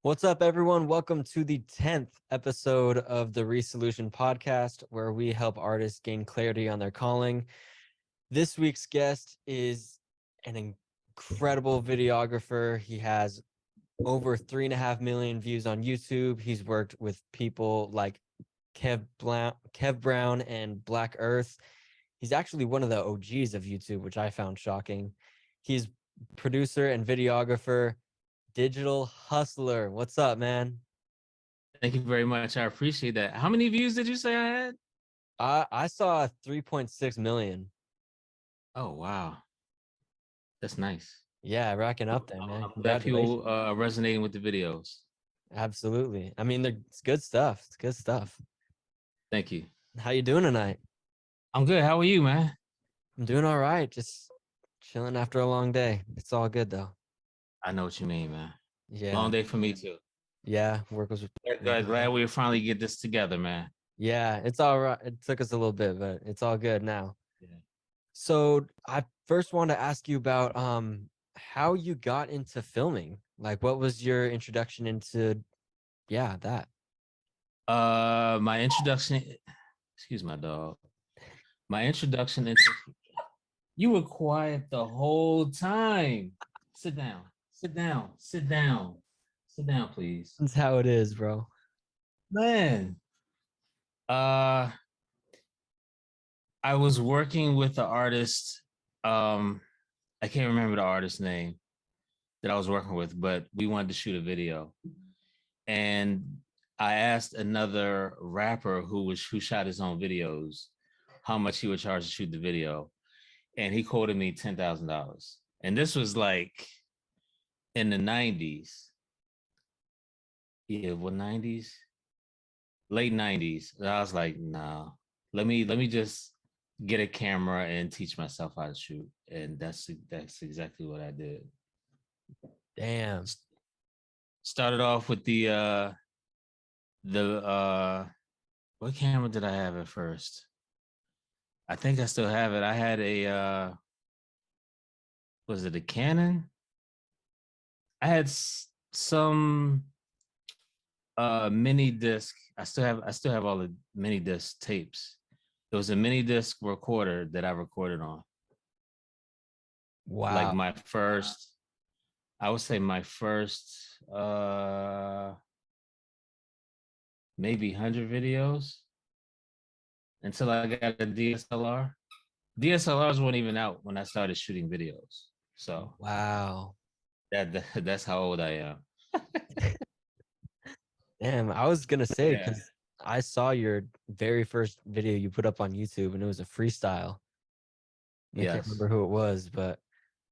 What's up, everyone? Welcome to the 10th episode of the Resolution podcast, where we help artists gain clarity on their calling. This week's guest is an incredible videographer. He has over 3.5 million views on YouTube. He's worked with people like Kev Brown and Black Earth. He's actually one of the OGs of YouTube, which I found shocking. He's producer and videographer, Digital Hustler. What's up, man? Thank you very much. I appreciate that. How many views did you say I had? I saw 3.6 million. Oh, wow. That's nice. Yeah, racking up there, man. I'm glad Congratulations. people are resonating with the videos. Absolutely. I mean, it's good stuff. It's good stuff. Thank you. How you doing tonight? I'm good. How are you, man? I'm doing all right. Just chilling after a long day. It's all good though. I know what you mean, man. Yeah. Long day for me too. Yeah. Work was. Glad we finally get this together, man. Yeah, it's all right. It took us a little bit, but it's all good now. Yeah. So I first want to ask you about how you got into filming. Like, what was your introduction into that? My introduction. Excuse my dog. My introduction into. You were quiet the whole time. Sit down. Sit down. Sit down. Sit down, please. That's how it is, bro. Man. Uh I was working with the artist. I can't remember the artist's name that I was working with, but we wanted to shoot a video. And I asked another rapper who shot his own videos how much he would charge to shoot the video. And he quoted me $10,000. And this was like in the 90s. Yeah, what 90s? Late 90s. And I was like, nah, let me just get a camera and teach myself how to shoot. And that's exactly what I did. Damn. Started off with the what camera did I have at first? I think I still have it. I had a was it a Canon? I had some mini disc. I still have all the mini disc tapes. It was a mini disc recorder that I recorded on. Like Wow. my first, I would say my first maybe 100 videos until I got a DSLR. DSLRs weren't even out when I started shooting videos. So Wow. that's how old I am. Damn, I was gonna say Yeah. because I saw your very first video you put up on YouTube and it was a freestyle. I can't Yes. remember who it was, but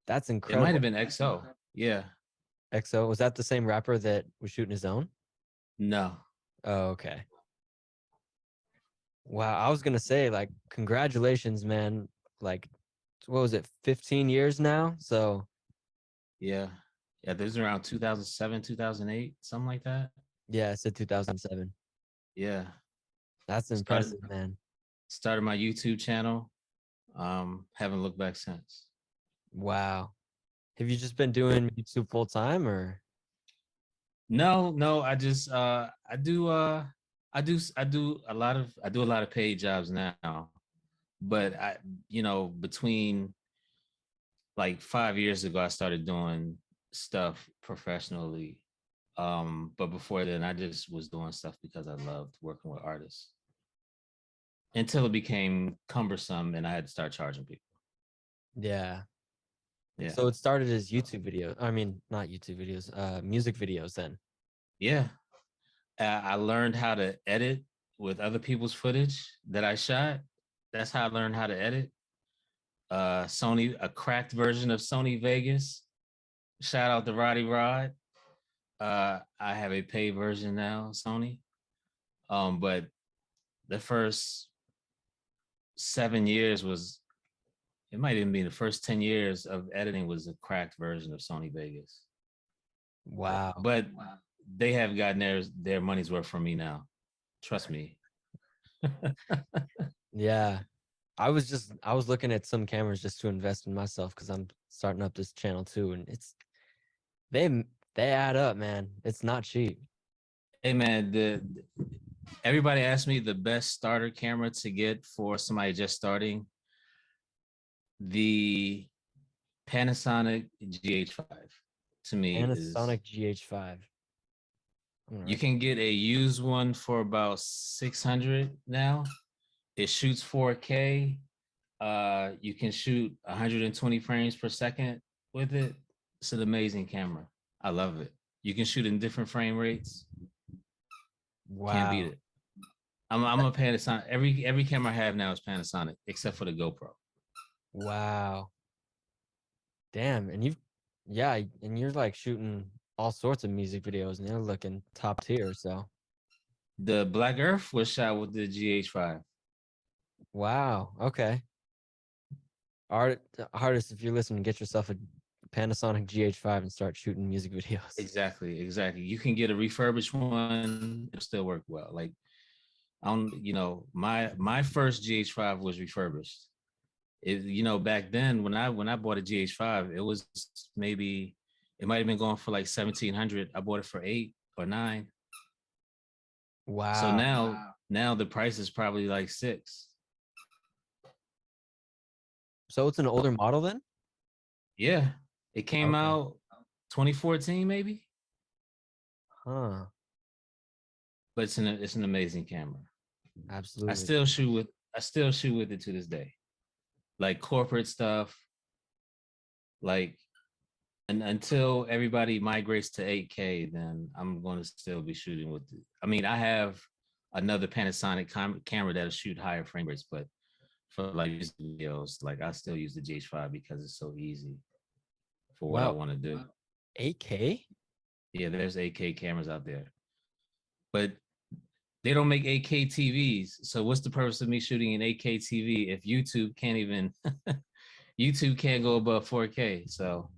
that's It might have incredible. been XO. Yeah. XO, was that the same rapper that was shooting his own? No. Oh, okay. Wow, I was gonna say, like, congratulations, man. Like, what was it, 15 years now? So Yeah. Yeah. This is around 2007, 2008, something like that. yeah, I said 2007. Yeah. That's Started impressive, man. started my YouTube channel. Haven't looked back since. Wow. Have you just been doing YouTube full time or? No, I just I do a lot of paid jobs now. But I, between like 5 years ago, I started doing stuff professionally. But before then, I just was doing stuff because I loved working with artists until it became cumbersome and I had to start charging people. Yeah. Yeah. So it started as YouTube video. I mean, not YouTube videos, music videos then. Yeah. I learned how to edit with other people's footage that I shot. That's how I learned how to edit. Sony, a cracked version of Sony Vegas. Shout out to Roddy Rod. I have a paid version now, Sony. But the first 7 years was, it might even be the first 10 years of editing was a cracked version of Sony Vegas. Wow. But they have gotten their money's worth from me now. Trust me. Yeah. I was looking at some cameras just to invest in myself because I'm starting up this channel too. And they They add up, man. It's not cheap. Hey man, everybody asked me the best starter camera to get for somebody just starting. The Panasonic GH5 to me is, Panasonic GH5. you can get a used one for about 600 now. It shoots 4K. You can shoot 120 frames per second with it. It's an amazing camera. I love it. You can shoot in different frame rates. Can't beat Wow. it. I'm a Panasonic. Every camera I have now is Panasonic, except for the GoPro. Wow. Damn. Yeah, and you're like shooting all sorts of music videos and they're looking top tier. So, The Black Earth was shot with the GH5. wow. Okay. Artists, if you're listening, get yourself a Panasonic GH5 and start shooting music videos. Exactly, exactly. You can get a refurbished one; it'll still work well. Like, my first GH5 was refurbished. Back then when I bought a GH5, it was maybe, it might have been going for like 1,700. I bought it for 8 or 9. So Wow. now the price is probably like 6. So it's an older model then? Yeah, it came Okay. out 2014 maybe, Huh. but it's an amazing camera. I Absolutely. still shoot with I still shoot with it to this day, like corporate stuff, like. And until everybody migrates to 8K, then I'm going to still be shooting with it. I mean, I have another Panasonic camera that'll shoot higher frame rates, but for like videos, like I still use the GH5 because it's so easy for what I Wow. want to do. 8K? Yeah, there's 8K cameras out there, but they don't make 8K TVs. So what's the purpose of me shooting an 8K TV if YouTube can't even YouTube can't go above 4K? So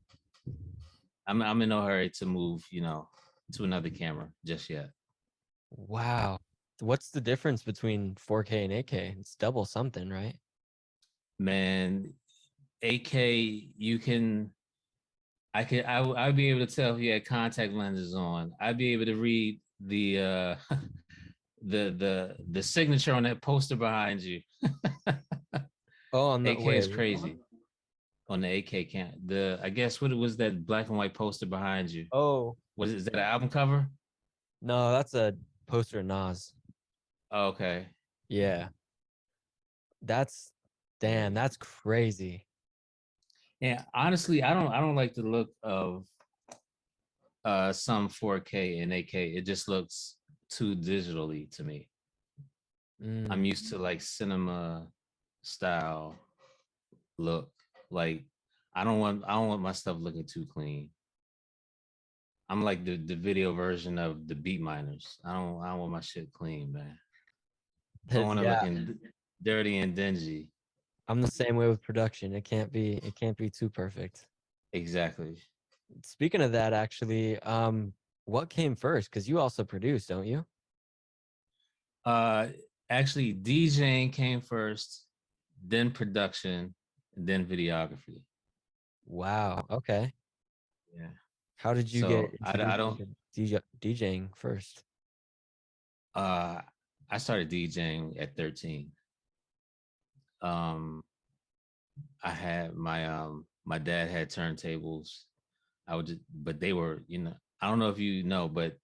I'm in no hurry to move, to another camera just yet. Wow. What's the difference between 4K and 8K? It's double something, right? Man, 8K, I'd be able to tell if you had contact lenses on. I'd be able to read the the signature on that poster behind you. Oh, on the 8K is wait. crazy on the 8K cam. I guess what was that black and white poster behind you? Oh, Is that an album cover? no, that's a poster of Nas. Oh, okay. Yeah. That's damn, Yeah. that's crazy. Yeah, honestly, I don't like the look of some 4K and 8K. It just looks too digitally to me. I'm Mm. used to like cinema style look. Like I don't want my stuff looking too clean. I'm like the video version of the beat miners. I don't want my shit clean, man. I want to Yeah, looking dirty and dingy. I'm the same way with production. It can't be too perfect. Exactly. Speaking of that, actually, what came first? Because you also produce, don't you? Uh Actually DJing came first, then production, then videography. Wow. Okay. Yeah. How did you get So I introduced don't to DJing first? uh I started DJing at 13. Um my dad had turntables. But they were, I don't know if you know, but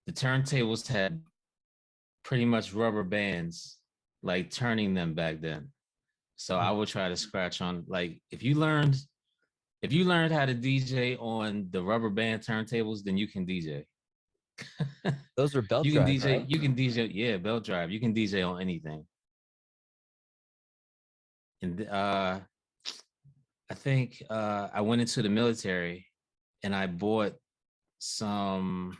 the turntables had pretty much rubber bands, like turning them back then. So I would try to scratch on, like, if you learned how to DJ on the rubber band turntables, then you can DJ. Those were belt You can drive, DJ, right? you can DJ, yeah, belt drive. You can DJ on anything. And I think I went into the military and I bought some.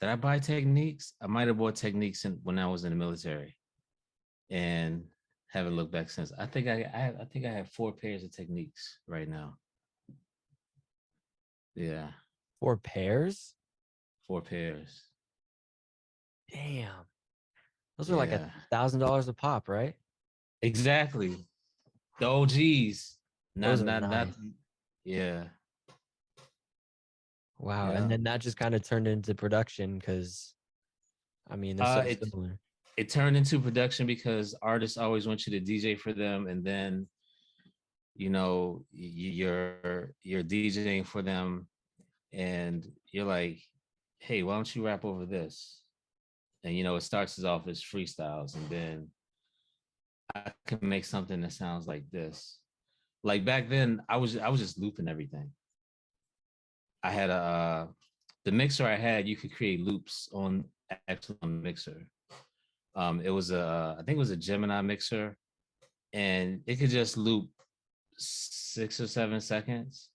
Did I buy Techniques? I might have bought Techniques when I was in the military, and haven't looked back since. I think I have 4 pairs of Techniques right now. Yeah, 4 pairs? 4 pairs. Damn. Those are like a Yeah, $1,000 a pop, right? exactly. The OGs. Not Those are not not. nice. Yeah, Wow. And Yeah. then that just kind of turned into production because I mean they're so It similar. it turned into production because artists always want you to DJ for them, and then you're DJing for them, and you're like, hey, why don't you rap over this? And it starts as off as freestyles, and then I can make something that sounds like this. Like back then, I was just looping everything. I had the mixer I had. You could create loops on actually on the mixer. It was I think it was a Gemini mixer, and it could just loop 6 or 7 seconds.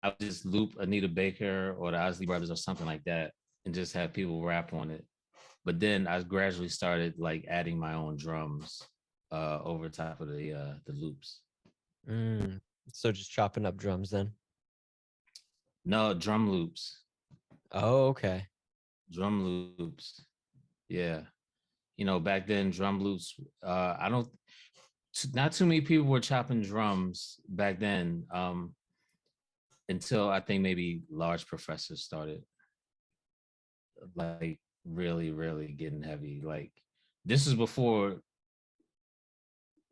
I would just loop Anita Baker or the Osley Brothers or something like that, and just have people rap on it. But then I gradually started like adding my own drums over top of the loops. Mm. So just chopping up drums then. No, drum loops. Oh, okay. Drum loops. Yeah. Back then drum loops, I don't not too many people were chopping drums back then, until I think maybe large professors started like really, really getting heavy. Like this is before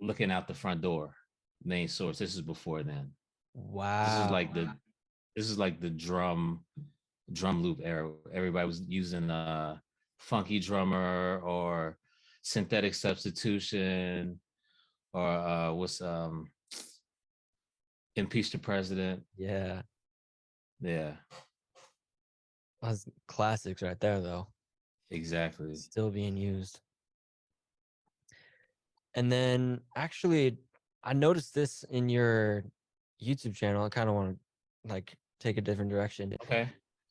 looking out the front door, main source. This is before then. This is like Wow. the drum loop era. Everybody was using funky drummer or synthetic substitution or what's impeach the president. Yeah. Yeah, That's classics right there though. exactly. Still being used. And then actually I noticed this in your YouTube channel. I kind of want to like take a different direction. Okay.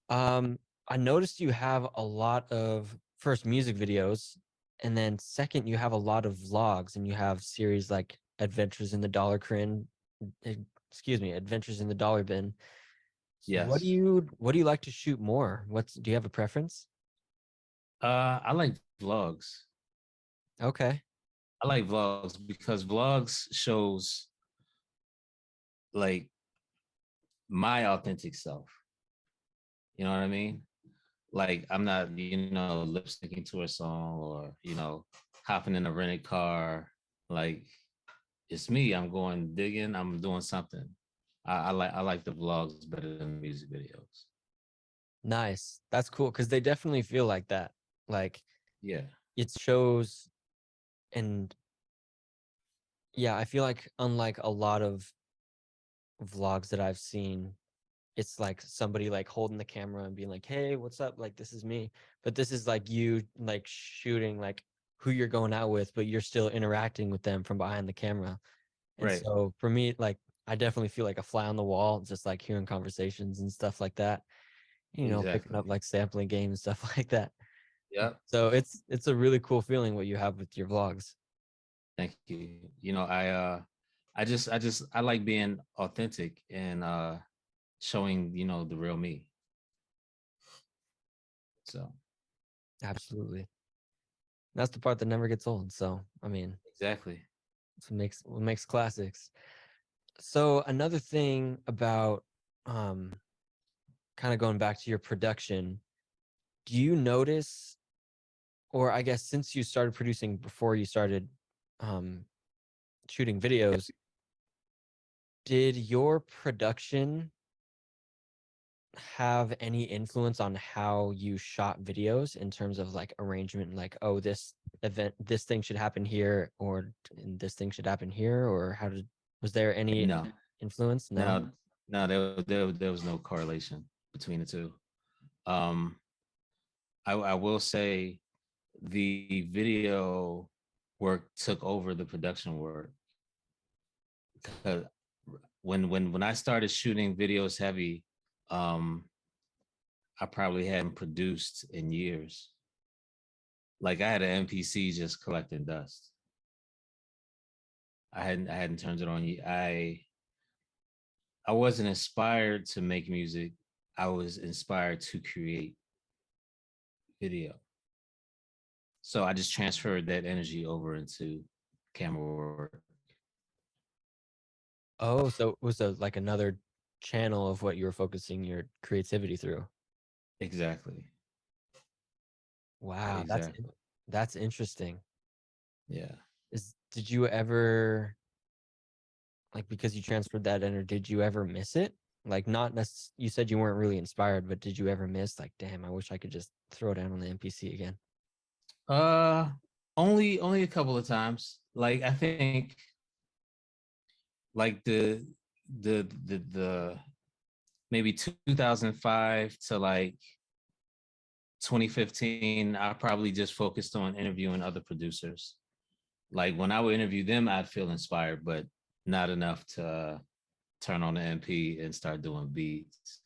Um, I noticed you have a lot of first music videos, and then second, you have a lot of vlogs, and you have series like Adventures in the Dollar Bin, eh, excuse me, Adventures in the Dollar Bin. Yes. What do you like to shoot more? Do you have a preference? I like vlogs. Okay. I like vlogs because vlogs shows like my authentic self. You know what I mean? Like I'm not, lip syncing to a song or, hopping in a rented car. Like it's me. I'm going digging. I'm doing something. I like the vlogs better than the music videos. Nice. That's cool because they definitely feel like that. Like Yeah. it shows, and yeah, I feel like unlike a lot of vlogs that I've seen, it's like somebody like holding the camera and being like, "Hey, what's up? Like this is me." But this is like you like shooting like who you're going out with, but you're still interacting with them from behind the camera. And Right. so for me, like I definitely feel like a fly on the wall, just like hearing conversations and stuff like that. Picking up Exactly. like sampling games, stuff like that. Yep. So it's a really cool feeling what you have with your vlogs. Thank you. I like being authentic and showing, the real me. So Absolutely. That's the part that never gets old. So I mean, exactly. it's what makes classics. So another thing about um kind of going back to your production, do you notice, or I guess since you started producing before you started um shooting videos, did your production have any influence on how you shot videos in terms of like arrangement, like, oh, this thing should happen here, or this thing should happen here, or was there any No, influence? No. no, no. There was no correlation between the two. Um, I will say the video work took over the production work because when I started shooting videos heavy, um, I probably hadn't produced in years. Like I had an MPC just collecting dust. I hadn't turned it on. I wasn't inspired to make music. I was inspired to create video. So I just transferred that energy over into camera work. Oh, so it was like another channel of what you were focusing your creativity through. Exactly. Wow, Exactly. that's interesting. Yeah. Did you ever, like, because you transferred that in, or did you ever miss it? Like, not you said you weren't really inspired, but did you ever miss, like, damn, I wish I could just throw down on the NPC again? Uh, only a couple of times. Like I think, like the maybe 2005 to like 2015, I probably just focused on interviewing other producers. Like when I would interview them, I'd feel inspired, but not enough to turn on the MP and start doing beats.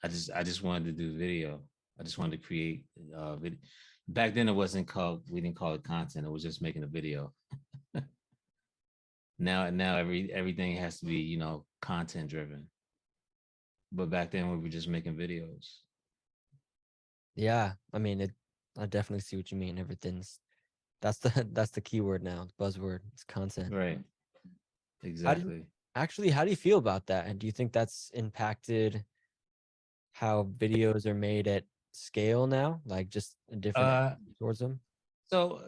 I just wanted to do video. I just wanted to create video. Back then it wasn't called, we didn't call it content. It was just making a video. Now everything has to be, content driven. But back then we were just making videos. Yeah, I mean, I definitely see what you mean. Everything's that's the that's the keyword now, buzzword. It's content. Right. How do you Exactly. how do you feel about that? And do you think that's impacted how videos are made at scale now? Like just a different Uh attitude towards them? so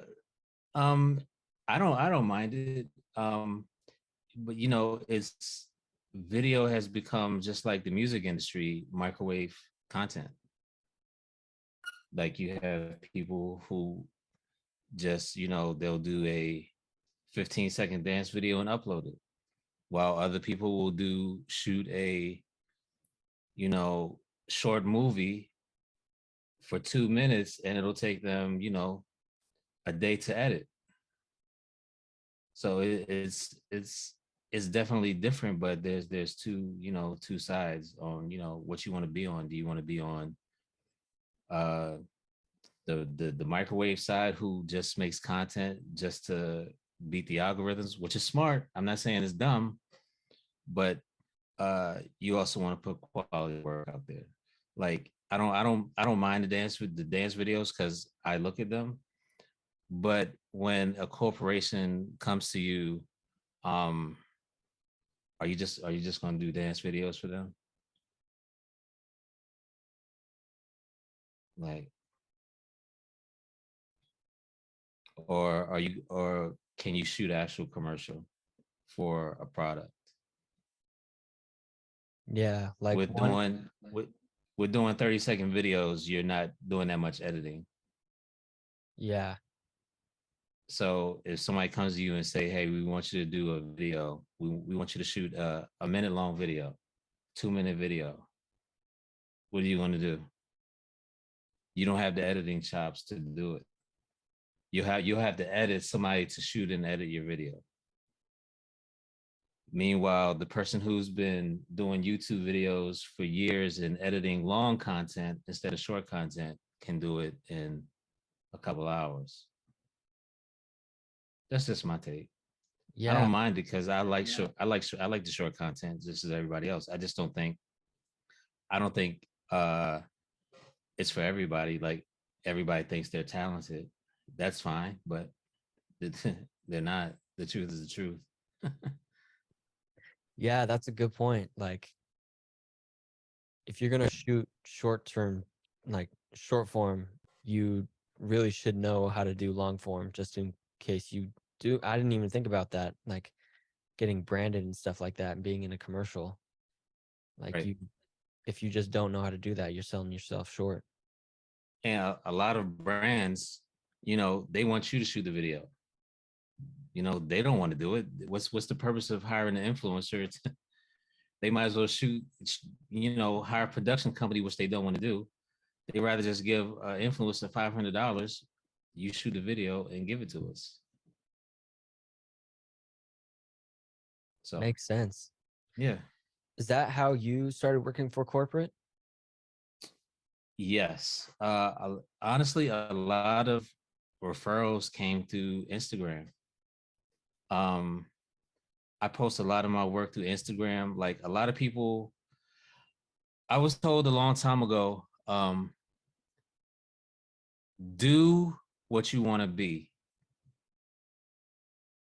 um I don't mind it. But it's video has become just like the music industry, microwave content. Like you have people who just, they'll do a 15-second dance video and upload it, while other people will shoot a, you know, short movie for 2 minutes and it'll take them, a day to edit. So it's definitely different, but there's two sides on, what you want to be on. Do you want to be on uh the microwave side, who just makes content just to beat the algorithms, which is smart. I'm not saying it's dumb, but you also want to put quality work out there. Like I don't mind the dance videos because I look at them. But when a corporation comes to you, um, are you just gonna do dance videos for them? Like, or can you shoot actual commercial for a product? Yeah, like With one, doing with doing 30-second videos, you're not doing that much editing. yeah, So if somebody comes to you and say, "Hey, we want you to do a video. We want you to shoot a minute long video, 2 minute video," what are you going to do? You don't have the editing chops to do it. You'll have to edit somebody to shoot and edit your video. Meanwhile, the person who's been doing YouTube videos for years and editing long content instead of short content can do it in a couple hours. That's just my take. I yeah, don't mind it because I like the short content just as everybody else. I don't think it's for everybody. Like everybody thinks they're talented. That's fine, but they're not. The truth is the truth. yeah, that's a good point. Like if you're gonna shoot short term, like short form, you really should know how to do long form just in case you do. I didn't even think about that. Like getting branded and stuff like that and being in a commercial. Like Right. you, if you just don't know how to do that, you're selling yourself short. And a lot of brands, they want you to shoot the video. They don't want to do it. What's the purpose of hiring an influencer? They might as well hire a production company, which they don't want to do. They rather just give an influencer $500. You shoot a video and give it to us. So Makes sense. yeah, Is that how you started working for corporate? yes. Honestly, a lot of referrals came through Instagram. Um, I post a lot of my work through Instagram. Like a lot of people, I was told a long time ago, do what you want to be.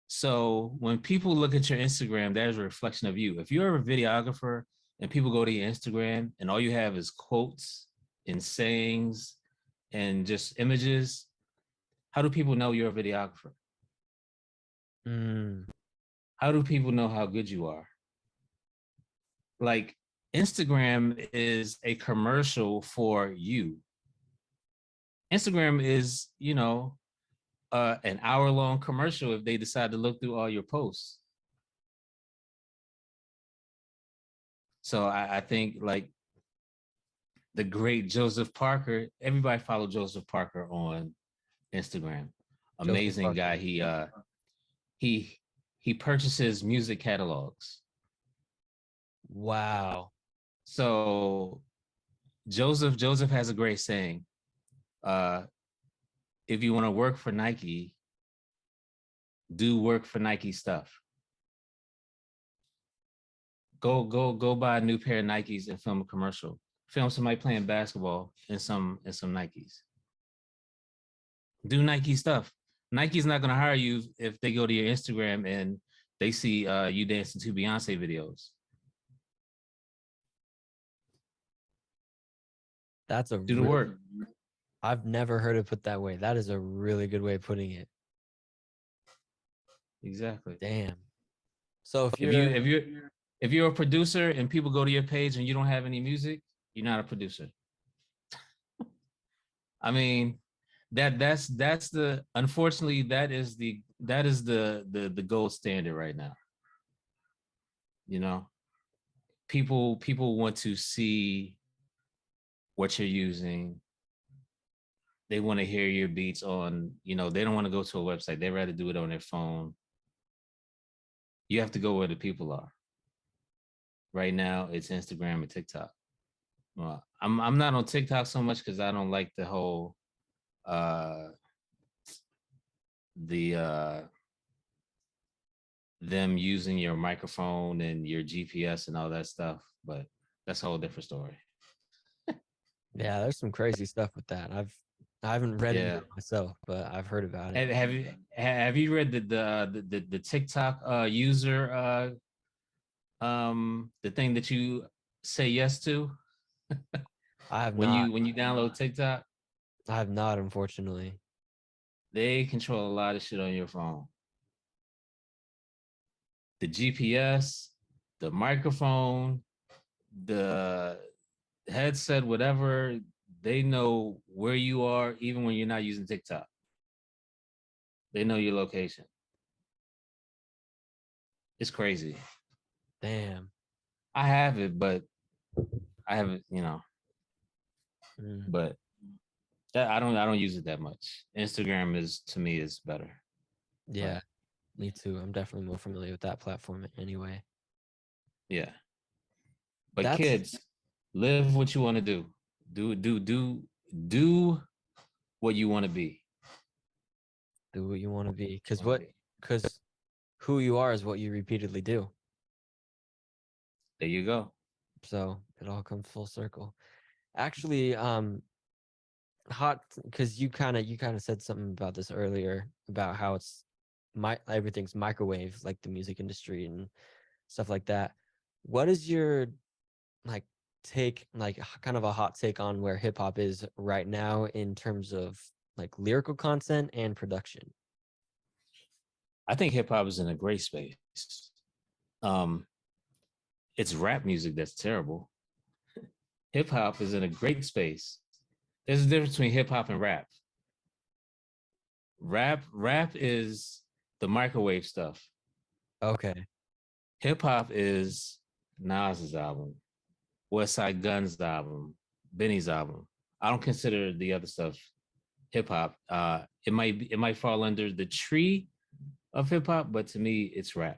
So when people look at your Instagram, there's a reflection of you. If you're a videographer and people go to your Instagram and all you have is quotes and sayings and just images, how do people know you're a videographer? Mm, How do people know how good you are? Like, Instagram is a commercial for you. Instagram is, an hour-long commercial if they decide to look through all your posts. So I think, like, the great Joseph Parker, everybody follow Joseph Parker on Instagram. Joseph Amazing Parker. guy. He he purchases music catalogs. Wow. So Joseph has a great saying. Uh, if you want to work for Nike, do work for Nike stuff. Go buy a new pair of Nikes and film a commercial. Film somebody playing basketball in some Nikes. Do Nike stuff. Nike's not gonna hire you if they go to your Instagram and they see you dancing to Beyonce videos. That's a Do the work. I've never heard it put that way. That is a really good way of putting it. Exactly. Damn. So if If you you're if you're a producer and people go to your page and you don't have any music, you're not a producer. I mean, that's the unfortunately that is the gold standard right now. You know, people want to see what you're using. They want to hear your beats on, they don't want to go to a website. They rather do it on their phone. You have to go where the people are. Right now, it's Instagram and TikTok. Well, I'm not on TikTok so much because I don't like the whole uh the them using your microphone and your GPS and all that stuff, but that's a whole different story. yeah, there's some crazy stuff with that. I haven't read into Yeah. it myself, but I've heard about it. Have you read the TikTok user the thing that you say yes to I have when not. you download TikTok? I have not, unfortunately. They control a lot of shit on your phone. The GPS, the microphone, the headset, whatever, they know where you are even when you're not using TikTok. They know your location. It's crazy. Damn. I have it, but I haven't, Mm. but I don't use it that much. Instagram is to me is better. Yeah, But me too. I'm definitely more familiar with that platform anyway. yeah. But That's kids, live what you want to do. Do what you want to be. do what you want to be. Because who you are is what you repeatedly do. There you go. So it all comes full circle. Actually, hot because you kind of said something about this earlier about how it's everything's microwave, like the music industry and stuff like that. What is your like take, like kind of a hot take on where hip hop is right now in terms of like lyrical content and production? I think hip hop is in a great space. Um, it's rap music that's terrible. Hip hop is in a great space. There's a difference between hip hop and rap. Rap is the microwave stuff. Okay. Hip hop is Nas's album, West Side Gun's album, Benny's album. I don't consider the other stuff hip hop. It might fall under the tree of hip hop, but to me, it's rap.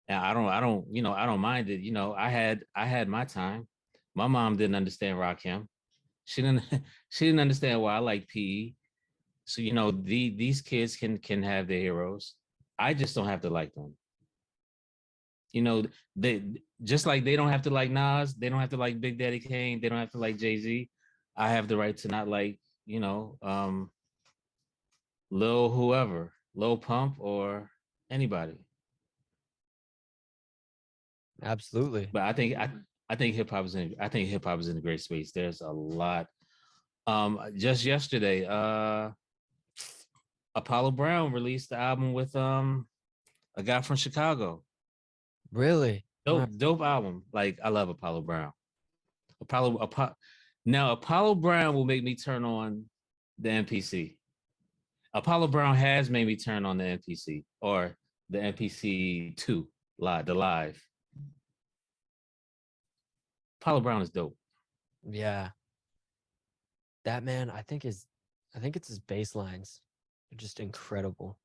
And I don't mind it. I had my time. My mom didn't understand Rakim. She didn't she didn't understand why I like PE. So these kids can have their heroes. I just don't have to like them. You know, they just like they don't have to like Nas, they don't have to like Big Daddy Kane, they don't have to like Jay-Z. I have the right to not like, Lil whoever, Lil Pump or anybody. Absolutely. But I think hip hop is in a great space. There's a lot. Just yesterday, Apollo Brown released the album with a guy from Chicago. Really? All Dope album. Like I love Apollo Brown. Now Apollo Brown will make me turn on the MPC. Apollo Brown has made me turn on the MPC or the MPC 2 live, the live. Apollo Brown is dope. Yeah. That man, I think it's his bass lines. They're just incredible.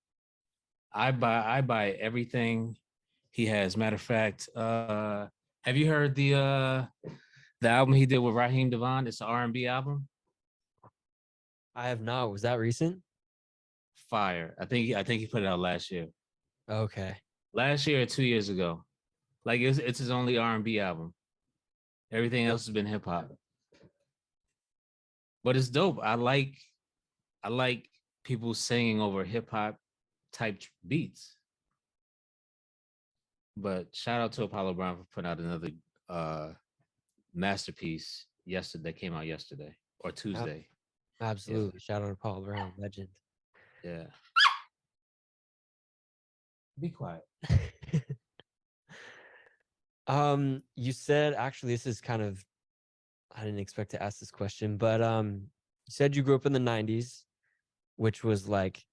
I buy everything he has. Matter of fact, have you heard the album he did with Raheem Devon? It's an R&B album. I have not. Was that recent? Fire. I think he put it out last year. Okay. Last year or 2 years ago. Like it's his only R&B album. Everything else has been hip hop. But it's dope. I like people singing over hip hop type beats. But shout out to Apollo Brown for putting out another uh masterpiece yesterday that came out yesterday or Ab- Tuesday. Yeah. Absolutely. Shout out to Paul Brown, legend. Yeah. Be quiet. You said actually this is kind of I didn't expect to ask this question, but you said you grew up in the 90s, which was like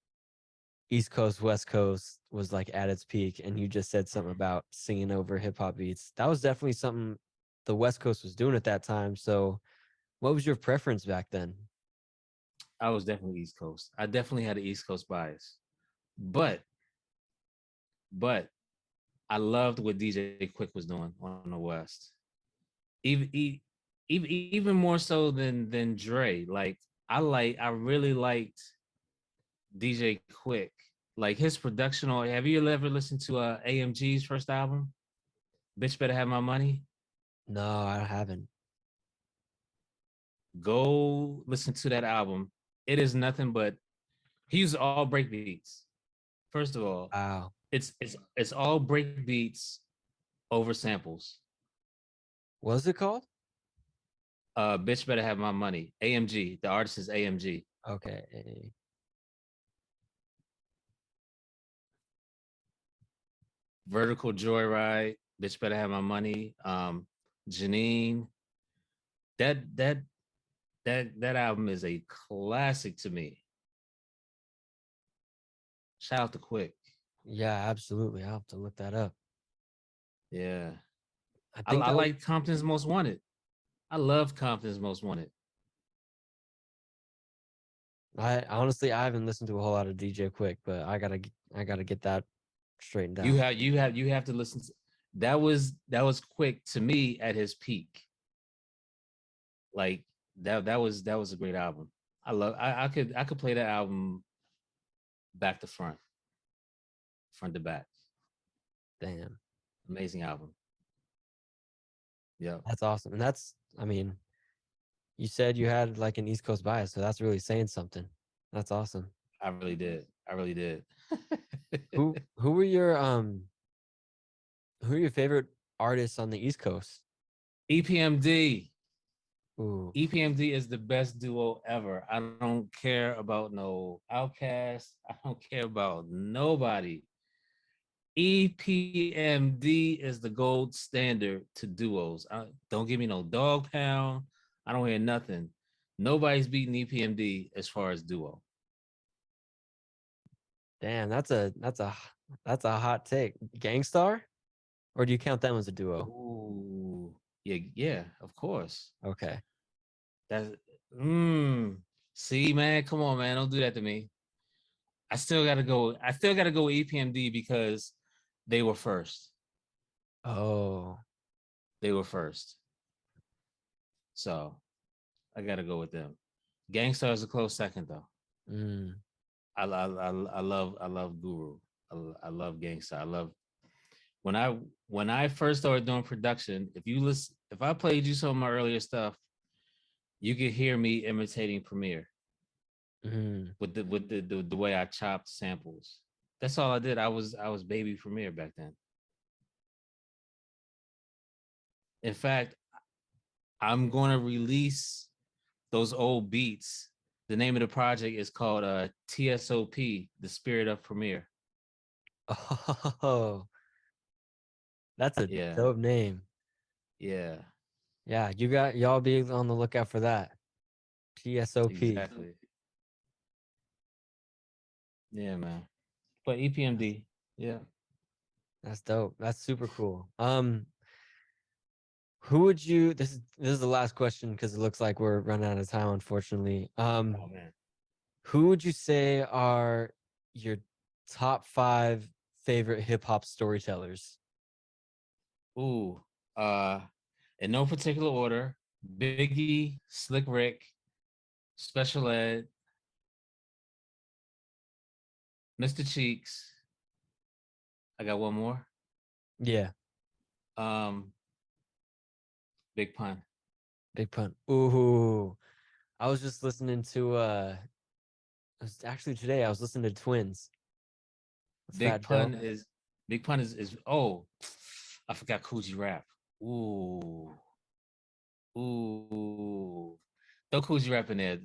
East Coast, West Coast was like at its peak, and you just said something about singing over hip hop beats. That was definitely something the West Coast was doing at that time. So, what was your preference back then? I was definitely East Coast. I definitely had an East Coast bias. But but I loved what DJ Quick was doing on the West. Even even more so than Dre. I really liked DJ Quick. Like his production on have you ever listened to AMG's first album? Bitch Better Have My Money? No, I haven't. Go listen to that album. It is nothing but he used all break beats. First of all, Wow. it's all break beats over samples. What was it called? Bitch Better Have My Money. AMG. The artist is AMG. Okay. Vertical Joyride. Bitch Better Have My Money. Janine. That that that album is a classic to me. Shout out to Quick. Yeah, absolutely. I'll have to look that up. Yeah. I think I that like Compton's Most Wanted. I love Compton's Most Wanted. I honestly I haven't listened to a whole lot of DJ Quick, but I gotta get that straightened out. You have to listen to that was Quick to me at his peak. Like that was a great album. I could play that album back to front, front to back. Damn, Amazing album. Yeah, that's awesome. And that's I mean, you said you had like an East Coast bias, so that's really saying something. That's awesome. I really did. I really did. Who were who are your favorite artists on the East Coast? EPMD. Ooh, EPMD is the best duo ever. I don't care about no Outcast. I don't care about nobody. EPMD is the gold standard to duos. Don't give me no dog pound. I don't hear nothing. Nobody's beating EPMD as far as duo. damn, that's a hot take. Gangstar? Or do you count them as a duo? Ooh, yeah, yeah, of course. Okay. That's mm. See, man, come on, man, don't do that to me. I still gotta go. I still gotta go with EPMD because they were first. Oh, They were first. So I gotta go with them. Gangstar is a close second though. mm, I love Guru. I love Gangstar. I love when I first started doing production. If you listen, if I played you some of my earlier stuff, you could hear me imitating Premiere mm. with the way I chopped samples. That's all I did. I was baby Premiere back then. In fact, I'm going to release those old beats. The name of the project is called TSOP, The Spirit of Premiere. Oh, that's a Yeah, dope name. yeah, Yeah, y'all be on the lookout for that. TSOP. exactly. Yeah, man. But EPMD, yeah. That's dope. That's super cool. Who would you this is the last question because it looks like we're running out of time, unfortunately. Oh man. Who would you say are your top 5 favorite hip hop storytellers? Ooh, uh, in no particular order: Biggie, Slick Rick, Special Ed, Mr. Cheeks. I got one more. Yeah, Um, Big Pun. Big Pun. Ooh, I was just listening to it was actually today I was listening to Twins with Big Fat Joe. Pun is Big Pun is oh, I forgot Coogee Rap. Ooh, ooh. Throw Coogee Rap in there.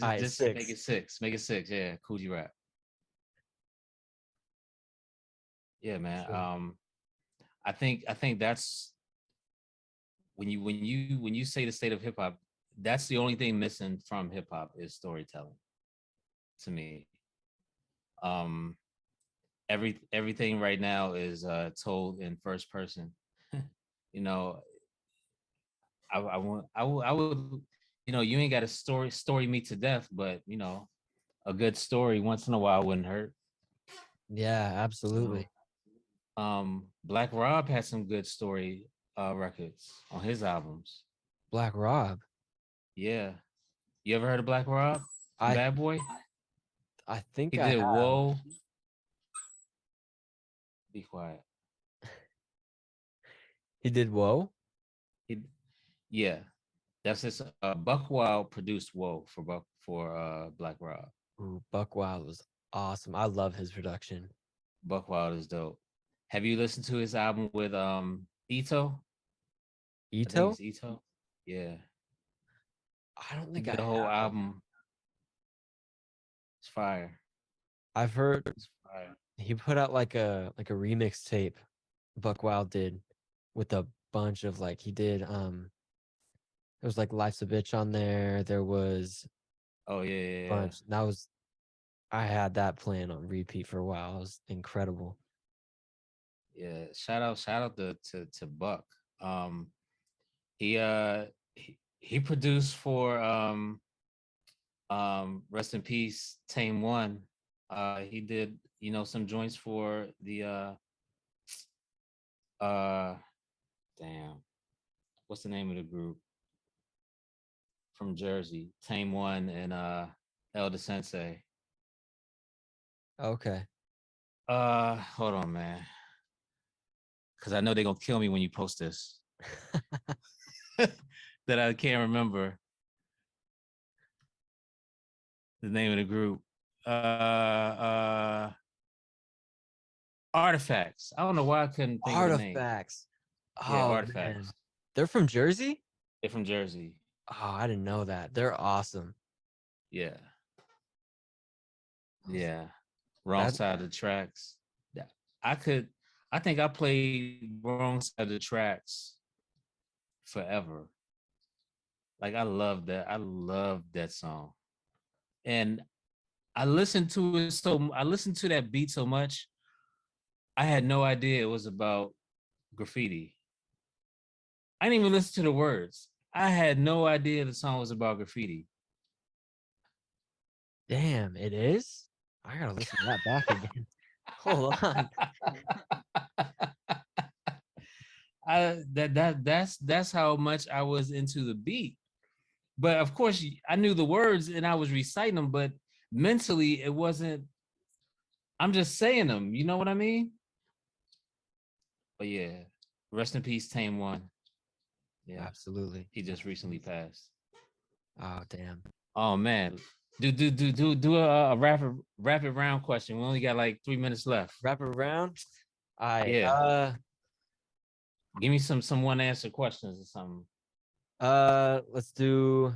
All right, Just make it 6. six. Make it six. Yeah, Coogee Rap. Yeah, man. Sure. I think that's when you say the state of hip hop, that's the only thing missing from hip hop is storytelling to me. Um, everything right now is told in first person. you know, I would, you ain't got to story me to death, but a good story once in a while wouldn't hurt. Yeah, So, absolutely. Black Rob had some good story records on his albums. Black Rob. Yeah, you ever heard of Black Rob from I Bad Boy? I think He I did have. Whoa. Be quiet. He did Whoa. He, yeah, that's his. Buckwild produced Whoa for Black Rob. Ooh, Buckwild was awesome. I love his production. Buckwild is dope. Have you listened to his album with Ito? I think Ito? it's Ito. Yeah, I don't he think did I a whole have. album. It's fire. I've heard It's fire. he put out like a remix tape Buckwild did with a bunch of like he did there was like Life's a Bitch on there. There was Oh yeah, yeah, a yeah. bunch. That was I had that playing on repeat for a while. It was incredible. Yeah. Shout out to Buck. Um, he produced for rest in peace Tame One. He did some joints for the uh damn, what's the name of the group from Jersey? Tame One and Elder Sensei. Okay. Hold on, man, because I know they're gonna kill me when you post this. That I can't remember the name of the group. Artifacts. I don't know why I couldn't think of the name. Artifacts. Yeah, Oh man. Artifacts. They're from Jersey? They're from Jersey. Oh, I didn't know that. They're awesome. Yeah, yeah. Wrong That side of the tracks. Yeah, I could. I think I played wrong side of the tracks forever. Like I love that. I love that song, and I listened to it so. I listened to that beat so much. I had no idea it was about graffiti. I didn't even listen to the words. I had no idea the song was about graffiti. damn, it is? I gotta listen to that back again. Hold on. That's how much I was into the beat. But of course, I knew the words and I was reciting them, but mentally it wasn't. I'm just saying them. You know what I mean? But yeah, rest in peace, Tame One. Yeah, Absolutely. he just recently passed. Oh damn. Oh man, do a rapid round question. We only got like 3 minutes left. Wrap it around. All right. Yeah, Give me some one answer questions or something. Let's do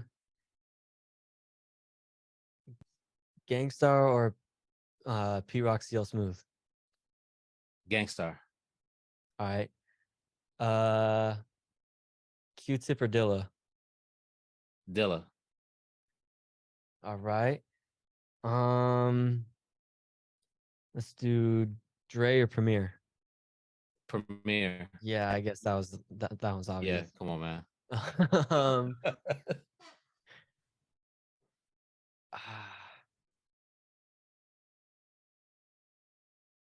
Gangstar or P Rock CL Smooth. Gangstar. All right. Uh, Q-Tip or Dilla. Dilla. All right. Um, let's do Dre or Premier. Premier. Yeah, I guess that was Yeah, obvious. come on, man. um, ah,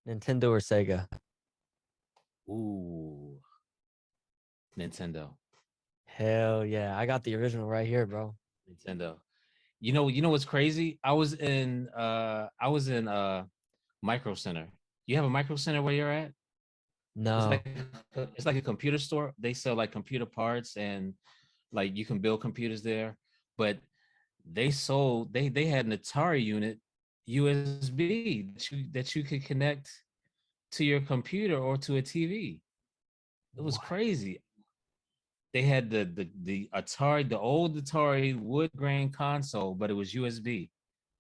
Nintendo or Sega. Ooh, Nintendo. Hell yeah, I got the original right here, bro. Nintendo. You know what's crazy? I was in Micro Center. You have a Micro Center where you're at? It's No. like it's like a computer store. They sell like computer parts and like you can build computers there. But they had an Atari unit USB that you could connect to your computer or to a TV. It was What? crazy. They had the Atari, the old Atari wood grain console, but it was USB.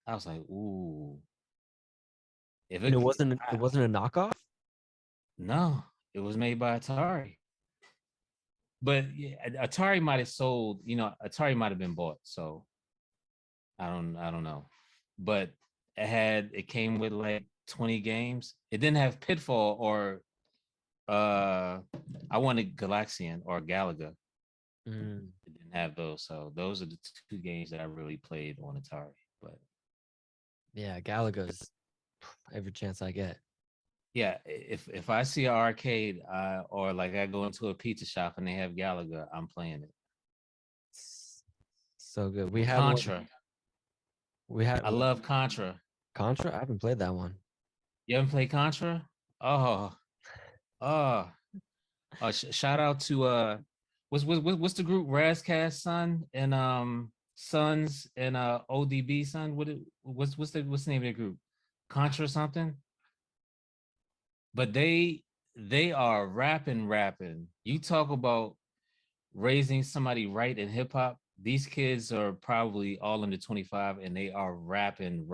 I was like, ooh, if And it it wasn't a knockoff? no, it was made by Atari. But yeah, Atari might have sold, Atari might have been bought. So I don't know. But it came with like 20 games. It didn't have Pitfall or uh I wanted Galaxian or Galaga. Mm, It didn't have those. So those are the two games that I really played on Atari. But yeah, Galaga's every chance I get. yeah, if I see an arcade or like I go into a pizza shop and they have Galaga, I'm playing it. So good. We had one. Contra. We had I love Contra. Contra. I haven't played that one. You haven't played Contra? Oh, oh, shout out to what's the group Razcast son and Sons and ODB son. What's the name of the group? Contra something. But they are rapping. You talk about raising somebody right in hip hop. These kids are probably all under 25 and they are rapping.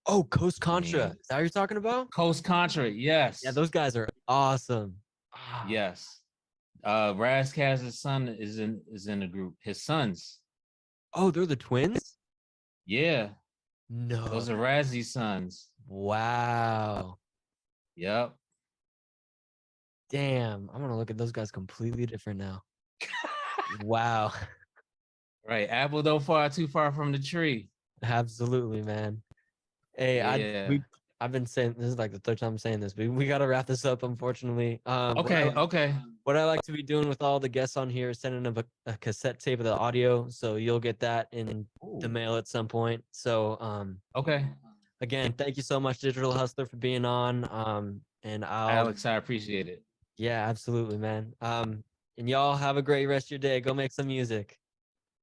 Oh, Coast I Contra. mean, Is that what you're talking about? Coast Contra, Yeah, yes. those guys are awesome. Ah, Yes. Razkaz's son is in the group. His sons. oh, they're the twins? Yeah. No. Those are Razzy's sons. Wow. Yep. Damn. I'm gonna look at those guys completely different now. Wow. Right. Apple don't fall too far from the tree. Absolutely, man. Hey, Yeah. I've been saying this is like the third time I'm saying this, but we gotta wrap this up, unfortunately. Okay. Okay. What I like to be doing with all the guests on here is sending them a cassette tape of the audio, so you'll get that in the Ooh. mail at some point. So Okay. again, thank you so much, Digital Hustler, for being on. And I'll Alex, I appreciate it. yeah, absolutely, man. And y'all have a great rest of your day. Go make some music.